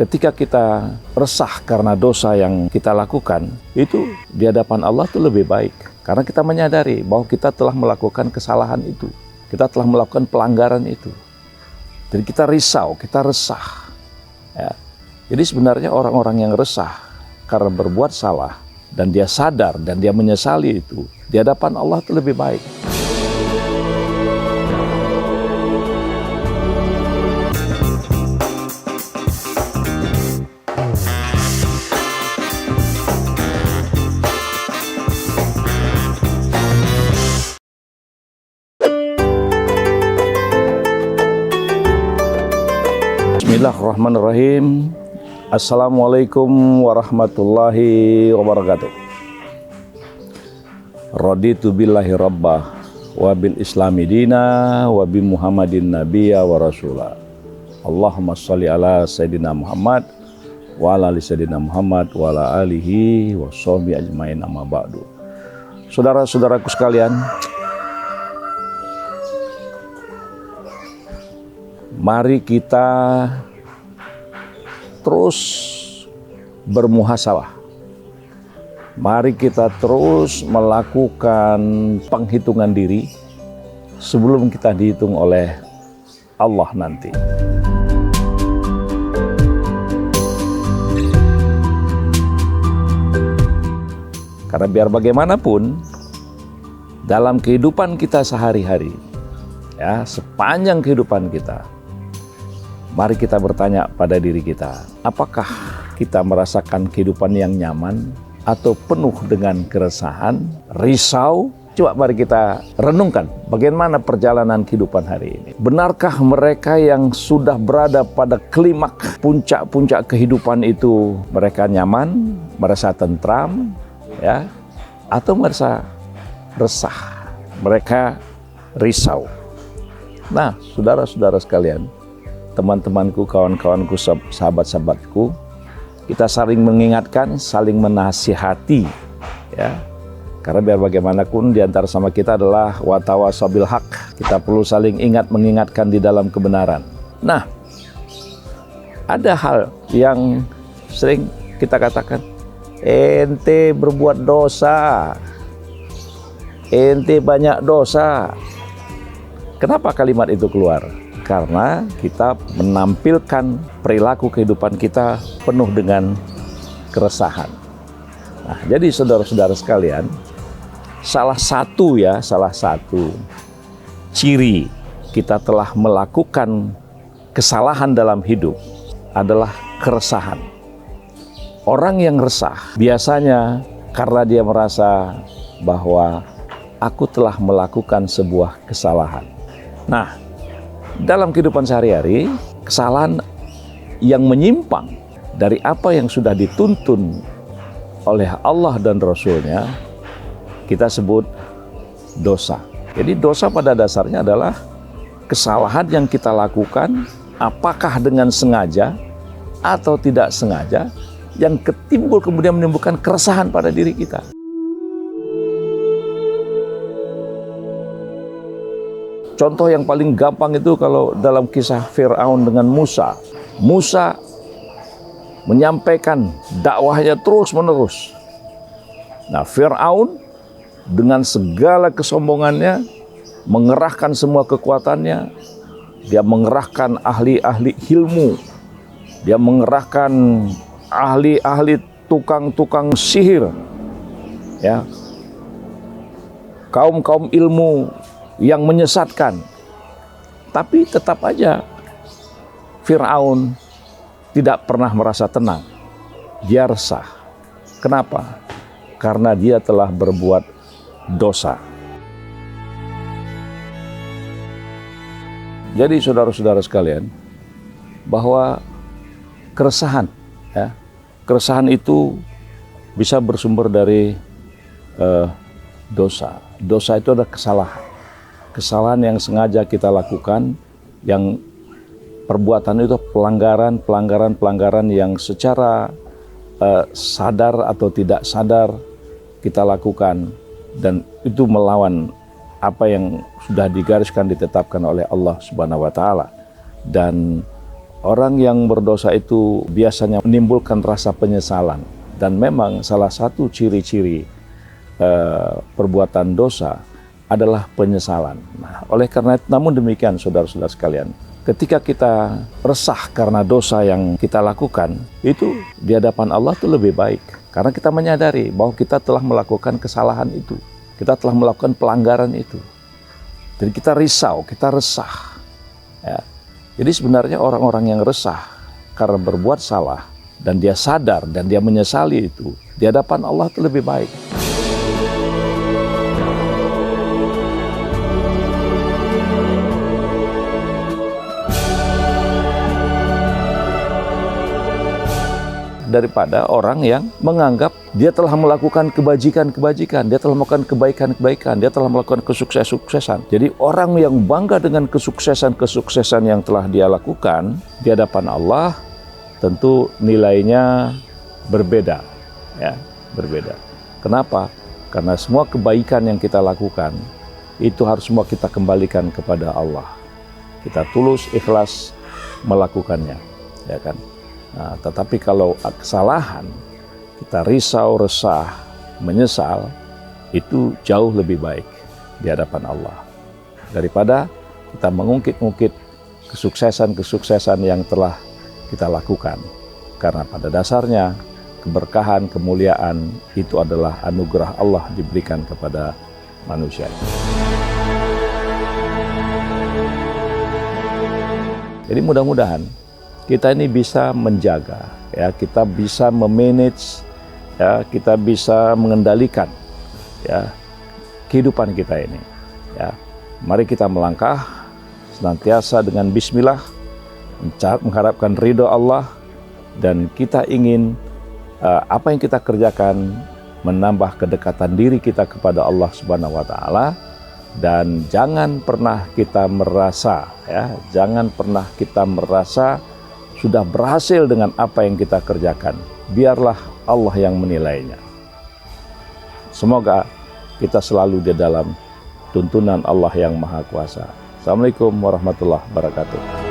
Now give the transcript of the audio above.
ketika kita resah karena dosa yang kita lakukan, itu di hadapan Allah itu lebih baik. Karena kita menyadari bahwa kita telah melakukan kesalahan itu. Kita telah melakukan pelanggaran itu. Jadi kita risau, kita resah. Ya. Jadi sebenarnya orang-orang yang resah karena berbuat salah, dan dia sadar dan dia menyesali itu, di hadapan Allah itu lebih baik. Bismillahirrahmanirrahim. Assalamualaikum warahmatullahi wabarakatuh. Raditu billahi rabbah wa bil islami dina wa bi muhammadin nabiyya wa rasulah. Allahumma sholli ala sayyidina Muhammad wa ala ali sayyidina Muhammad wa ala alihi wa sahbihi ajmain, amma ba'du. Saudara-saudaraku sekalian, mari kita terus bermuhasabah. Mari kita terus melakukan penghitungan diri sebelum kita dihitung oleh Allah nanti. Karena biar bagaimanapun dalam kehidupan kita sehari-hari, ya, sepanjang kehidupan kita, mari kita bertanya pada diri kita, apakah kita merasakan kehidupan yang nyaman atau penuh dengan keresahan, risau? Coba mari kita renungkan bagaimana perjalanan kehidupan hari ini. Benarkah mereka yang sudah berada pada klimaks puncak-puncak kehidupan itu mereka nyaman, merasa tentram, ya, atau merasa resah, mereka risau? Nah, saudara-saudara sekalian, teman-temanku, kawan-kawanku, sahabat-sahabatku, kita saling mengingatkan, saling menasihati, ya. Karena biar bagaimanapun di antara sama kita adalah watawasaw bil haq. Kita perlu saling ingat mengingatkan di dalam kebenaran. Nah, ada hal yang sering kita katakan, ente berbuat dosa, ente banyak dosa. Kenapa kalimat itu keluar? Karena kita menampilkan perilaku kehidupan kita penuh dengan keresahan. Nah, jadi saudara-saudara sekalian, salah satu ciri kita telah melakukan kesalahan dalam hidup adalah keresahan. Orang yang resah biasanya karena dia merasa bahwa aku telah melakukan sebuah kesalahan. Nah, dalam kehidupan sehari-hari, kesalahan yang menyimpang dari apa yang sudah dituntun oleh Allah dan Rasul-Nya, kita sebut dosa. Jadi dosa pada dasarnya adalah kesalahan yang kita lakukan, apakah dengan sengaja atau tidak sengaja, yang ketimbul kemudian menimbulkan keresahan pada diri kita. Contoh yang paling gampang itu kalau dalam kisah Fir'aun dengan Musa. Musa menyampaikan dakwahnya terus-menerus. Nah, Fir'aun dengan segala kesombongannya mengerahkan semua kekuatannya. Dia mengerahkan ahli-ahli ilmu. Dia mengerahkan ahli-ahli tukang-tukang sihir. Ya. Kaum-kaum ilmu yang menyesatkan. Tapi tetap aja Fir'aun tidak pernah merasa tenang. Dia resah. Kenapa? Karena dia telah berbuat dosa. Jadi saudara-saudara sekalian, bahwa keresahan, ya, keresahan itu bisa bersumber dari dosa. Dosa itu adalah kesalahan. Kesalahan yang sengaja kita lakukan, yang perbuatan itu pelanggaran yang secara sadar atau tidak sadar kita lakukan, dan itu melawan apa yang sudah digariskan, ditetapkan oleh Allah Subhanahu wa Ta'ala. Dan Orang yang berdosa itu biasanya menimbulkan rasa penyesalan. Dan memang salah satu ciri-ciri perbuatan dosa adalah penyesalan. Nah, oleh karena itu, namun demikian saudara-saudara sekalian, ketika kita resah karena dosa yang kita lakukan, itu di hadapan Allah itu lebih baik. Karena kita menyadari bahwa kita telah melakukan kesalahan itu. Kita telah melakukan pelanggaran itu. Jadi kita risau, kita resah. Ya. Jadi sebenarnya orang-orang yang resah karena berbuat salah, dan dia sadar dan dia menyesali itu, di hadapan Allah itu lebih baik. Daripada orang yang menganggap dia telah melakukan kebajikan-kebajikan, dia telah melakukan kebaikan-kebaikan, dia telah melakukan kesuksesan-suksesan. Jadi orang yang bangga dengan kesuksesan-kesuksesan yang telah dia lakukan di hadapan Allah, tentu nilainya berbeda, ya, berbeda. Kenapa? Karena semua kebaikan yang kita lakukan itu harus semua kita kembalikan kepada Allah. Kita tulus, ikhlas melakukannya, ya kan? Nah, tetapi kalau kesalahan, kita risau, resah, menyesal, itu jauh lebih baik di hadapan Allah daripada kita mengungkit-ungkit kesuksesan-kesuksesan yang telah kita lakukan. Karena pada dasarnya keberkahan, kemuliaan itu adalah anugerah Allah diberikan kepada manusia. Jadi mudah-mudahan kita ini bisa menjaga, ya, kita bisa memanage, ya, kita bisa mengendalikan, ya, kehidupan kita ini. Ya, mari kita melangkah senantiasa dengan Bismillah, mengharapkan ridho Allah, dan kita ingin apa yang kita kerjakan menambah kedekatan diri kita kepada Allah Subhanahu Wa Taala. Dan jangan pernah kita merasa, ya, jangan pernah kita merasa sudah berhasil dengan apa yang kita kerjakan. Biarlah Allah yang menilainya. Semoga kita selalu di dalam tuntunan Allah yang Maha Kuasa. Assalamualaikum warahmatullahi wabarakatuh.